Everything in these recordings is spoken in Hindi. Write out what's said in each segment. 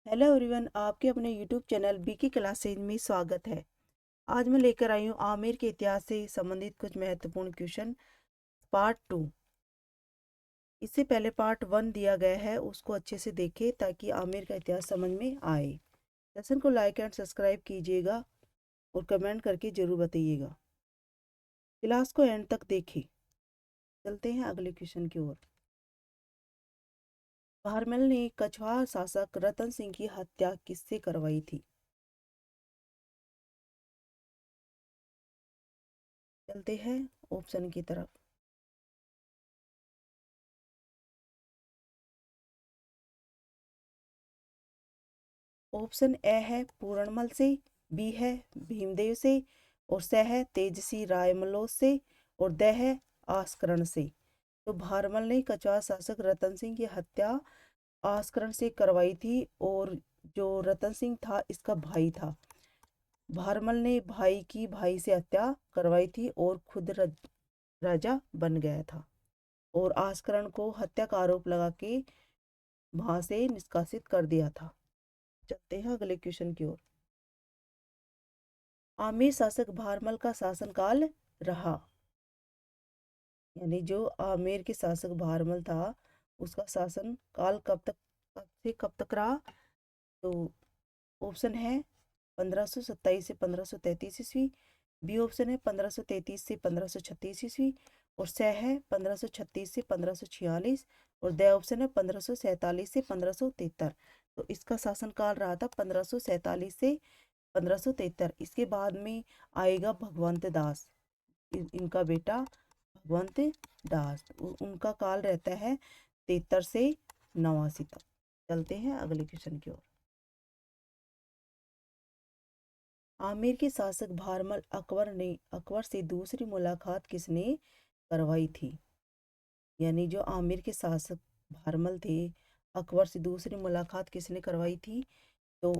हेलो एवरीवन, आपके अपने यूट्यूब चैनल बीके क्लासेज में स्वागत है। आज मैं लेकर आई हूँ आमेर के इतिहास से संबंधित कुछ महत्वपूर्ण क्वेश्चन पार्ट 2। इससे पहले पार्ट 1 दिया गया है, उसको अच्छे से देखें ताकि आमेर का इतिहास समझ में आए। लेसन को लाइक एंड सब्सक्राइब कीजिएगा और कमेंट करके जरूर बताइएगा। क्लास को एंड तक देखें। चलते हैं अगले क्वेश्चन की ओर। भारमल ने कछवार शासक रतन सिंह की हत्या किससे करवाई थी? चलते हैं ऑप्शन की तरफ। ऑप्शन ए है पूरणमल से, बी है भीमदेव से, और स है तेजसी रायमलोस से, और द है आस्करण से। तो भारमल ने कछवार शासक रतन सिंह की हत्या आस्करण से करवाई थी, और जो रतन सिंह था इसका भाई था। भारमल ने भाई की भाई से हत्या करवाई थी और खुद राजा बन गया था, और आस्करण को हत्या का आरोप लगा के वहां से निष्कासित कर दिया था। चलते हैं अगले क्वेश्चन की ओर। आमेर शासक भारमल का शासनकाल रहा, यानी जो आमेर के शासक भारमल था उसका शासन काल कब से कब तक रहा? तो ऑप्शन है 1527 से 1533 ईस्वी, बी ऑप्शन है 1533 से 1536 ईस्वी, और स है 1536 से 1546, और द ऑप्शन है 1547 से 1573। तो इसका शासनकाल रहा था 1547 से 1573। इसके बाद में आएगा भगवंत दास, इनका बेटा भगवंत दास, उनका काल रहता है 73 से 89 तक। चलते हैं अगले क्वेश्चन की ओर। आमेर के शासक भारमल अकबर से दूसरी मुलाकात किसने करवाई थी? यानी जो आमेर के शासक भारमल थे, अकबर से दूसरी मुलाकात किसने करवाई थी? तो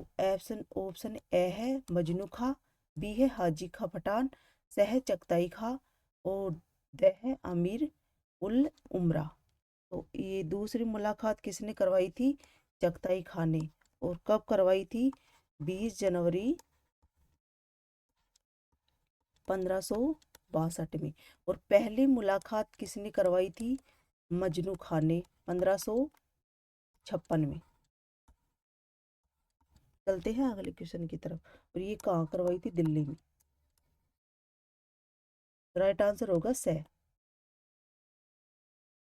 ऑप्शन ए है मजनू खां, बी है हाजी खां पठान, स है चगताई खां, और द है अमीर उल उमरा। तो ये दूसरी मुलाकात किसने करवाई थी? चगताई खां ने। और कब करवाई थी? 20 जनवरी 1562 में। और पहली मुलाकात किसने करवाई थी? मजनू खां ने 1556 में। चलते हैं अगले क्वेश्चन की तरफ। और ये कहाँ करवाई थी? दिल्ली में। राइट आंसर होगा स।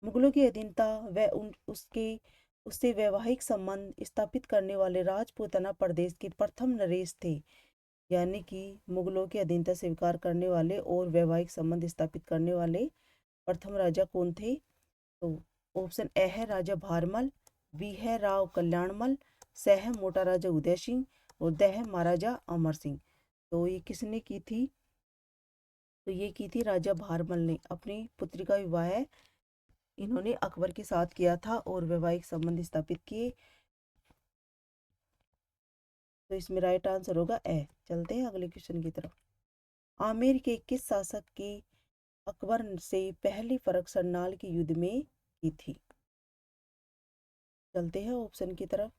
मुगलों की अधीनता व उससे वैवाहिक संबंध स्थापित करने वाले राजपूताना प्रदेश के प्रथम नरेश थे। यानी कि मुगलों की अधीनता स्वीकार करने वाले और वैवाहिक संबंध स्थापित करने वाले प्रथम राजा कौन थे? तो ऑप्शन ए है राजा भारमल, बी है राव कल्याणमल, स है मोटा राजा उदय सिंह, और द है महाराजा अमर सिंह। तो ये किसने की थी? तो ये की थी राजा भारमल ने। अपनी पुत्री का विवाह इन्होंने अकबर के साथ किया था और वैवाहिक संबंध स्थापित किए। तो इसमें राइट आंसर होगा ए। चलते हैं अगले क्वेश्चन की तरफ। आमेर के किस शासक की अकबर से पहली फर्क सरनाल के युद्ध में की थी? चलते हैं ऑप्शन की तरफ।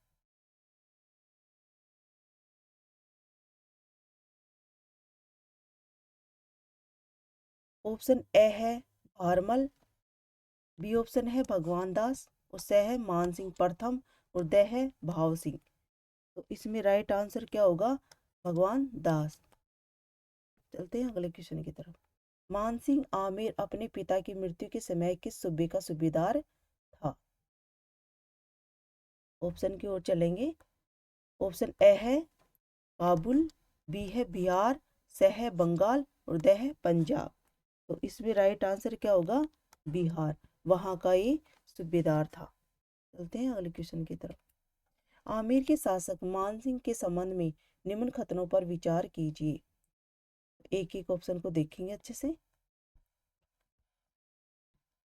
ऑप्शन ए है भारमल, बी ऑप्शन है भगवान दास, और स है मान सिंह प्रथम, और द है भाव सिंह। तो इसमें राइट आंसर क्या होगा? भगवान दास। चलते हैं अगले क्वेश्चन की तरफ। मान सिंह आमिर अपने पिता की मृत्यु के समय किस सूबे का सूबेदार था? ऑप्शन की ओर चलेंगे। ऑप्शन ए है काबुल, बी है बिहार, स है बंगाल, और द है पंजाब। तो इसमें राइट आंसर क्या होगा? बिहार, वहां का ये सूबेदार था। चलते हैं अगले क्वेश्चन की तरफ। आमिर के शासक मान सिंह के संबंध में निम्न कथनों पर विचार कीजिए। एक एक ऑप्शन को देखेंगे अच्छे से।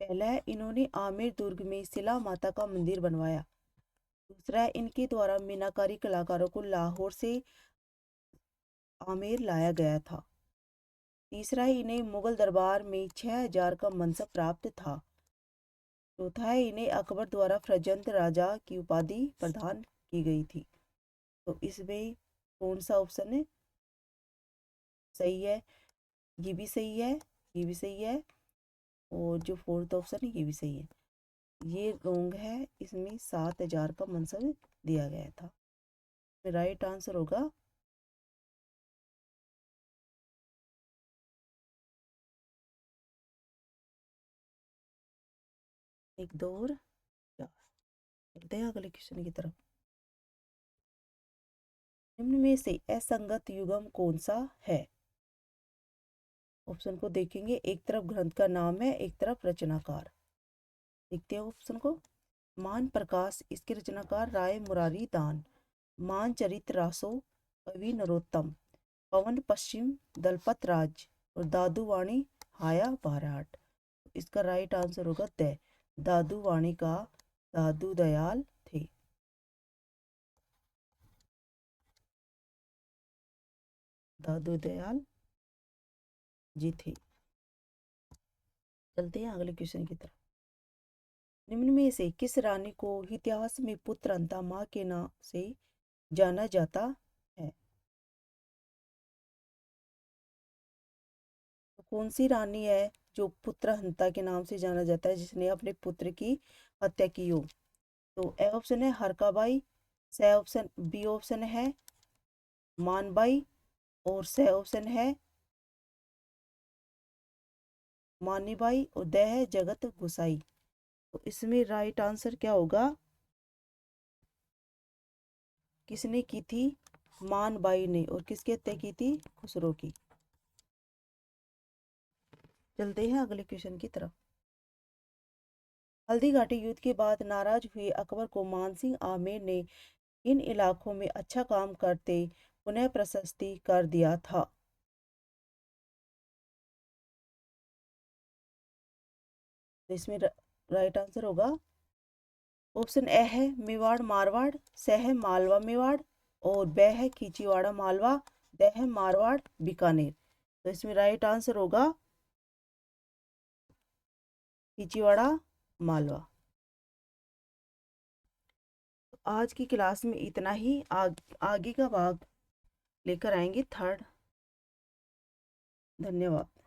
पहला है इन्होंने आमेर दुर्ग में शिला माता का मंदिर बनवाया। दूसरा है इनके द्वारा मीनाकारी कलाकारों को लाहौर से आमेर लाया गया था। तीसरा है इन्हें मुगल दरबार में 6000 का मनसब प्राप्त था। चौथा है इन्हें अकबर द्वारा फर्जंद राजा की उपाधि प्रदान की गई थी। तो इसमें कौन सा ऑप्शन है सही है? ये भी सही है, ये भी सही है, और जो फोर्थ ऑप्शन है ये भी सही है। ये रॉन्ग है, इसमें 7,000 का मनसब दिया गया था। राइट आंसर होगा एक, दो और चार। चलते हैं अगले क्वेश्चन की तरफ। निम्न में से असंगत युग्म कौन सा है? ऑप्शन को देखेंगे, एक तरफ ग्रंथ का नाम है, एक तरफ रचनाकार। देखते हैं ऑप्शन को। मान प्रकाश, इसके रचनाकार राय मुरारी दान। मान चरित रासो, कवि नरोत्तम। पवन पश्चिम, दलपत राज। और दादू वाणी, हाया बाराट। इसका राइट आंसर होगा दादू वाणी का दादू दयाल थे। दादू दयाल जी थे। चलते हैं अगले क्वेश्चन की तरफ। निम्न में से किस रानी को इतिहास में पुत्र अंता मां के नाम से जाना जाता है? तो कौन सी रानी है जो पुत्र हंता के नाम से जाना जाता है, जिसने अपने पुत्र की हत्या की हो? तो ए ऑप्शन है हरकाबाई, स ऑप्शन बी ऑप्शन है मानबाई, और स ऑप्शन है मानीबाई, और द है जगत गुसाई। तो इसमें राइट आंसर क्या होगा? किसने की थी? मानबाई ने। और किसकी हत्या की थी? खुसरो की। चलते हैं अगले क्वेश्चन की तरफ। हल्दी घाटी युद्ध के बाद नाराज हुए अकबर को मानसिंह आमेर ने इन इलाकों में अच्छा काम करते पुनः प्रशस्ति कर दिया था? तो इसमें राइट आंसर होगा ऑप्शन ए है मेवाड़ मारवाड़, स है मालवा मेवाड़, और ब है खींचीवाड़ा मालवा, द है मारवाड़ बीकानेर। तो इसमें राइट आंसर होगा खींचीवाड़ा मालवा। तो आज की क्लास में इतना ही। आगे का भाग लेकर आएंगे थर्ड। धन्यवाद।